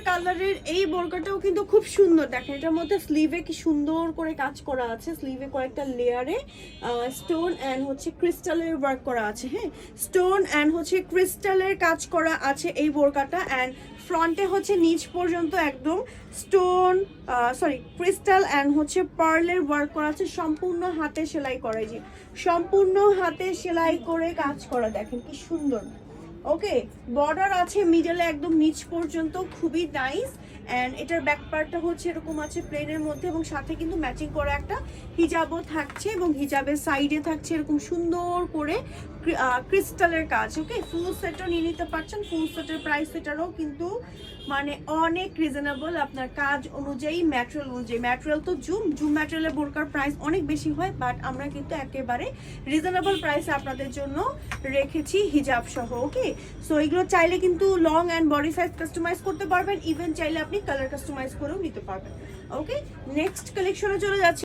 কালারের এই বোরকাটাও কিন্তু খুব সুন্দর। দেখেন এটার মধ্যে স্লিভে কি সুন্দর করে কাজ করা আছে, স্লিভে কয়েকটা লেয়ারে স্টোন অ্যান্ড হচ্ছে ক্রিস্টালের ওয়ার্ক করা আছে। হ্যাঁ, স্টোন অ্যান্ড হচ্ছে ক্রিস্টালের কাজ করা আছে এই বোরকাটা। অ্যান্ড ফ্রন্টে হচ্ছে নিচ পর্যন্ত একদম স্টোন ক্রিস্টাল অ্যান্ড হচ্ছে পার্লের ওয়ার্ক করা আছে, সম্পূর্ণ হাতে সেলাই করা। যে সম্পূর্ণ হাতে সেলাই করে কাজ করা, দেখেন কি সুন্দর। ওকে, বর্ডার আছে মিডলে একদম নিচ পর্যন্ত, খুবই নাইস। অ্যান্ড এটার ব্যাক পার্টটা হচ্ছে এরকম আছে প্লেনের মধ্যে, এবং সাথে কিন্তু ম্যাচিং করা একটা হিজাবও থাকছে, এবং হিজাবের সাইডে থাকছে এরকম সুন্দর করে ক্রিস্টালের কাজ। ওকে, ফুল সেটও নিয়ে নিতে পারছেন। ফুল সেটের প্রাইস এটারও কিন্তু মানে অনেক রিজনেবল আপনার কাজ অনুযায়ী, ম্যাটেরিয়াল অনুযায়ী। ম্যাটেরিয়াল তো জুম ম্যাটেরিয়ালের বোরকার প্রাইস অনেক বেশি হয়, বাট আমরা কিন্তু একেবারে রিজনেবল প্রাইসে আপনাদের জন্য রেখেছি হিজাব সহ। ওকে, সো এগুলো চাইলে কিন্তু long and body size customize করতে পারবেন, ইভেন চাইলে আপনি কালার কাস্টমাইজ করেও নিতে পারবেন। ওকে, নেক্সট কালেকশনে চলে যাচ্ছে।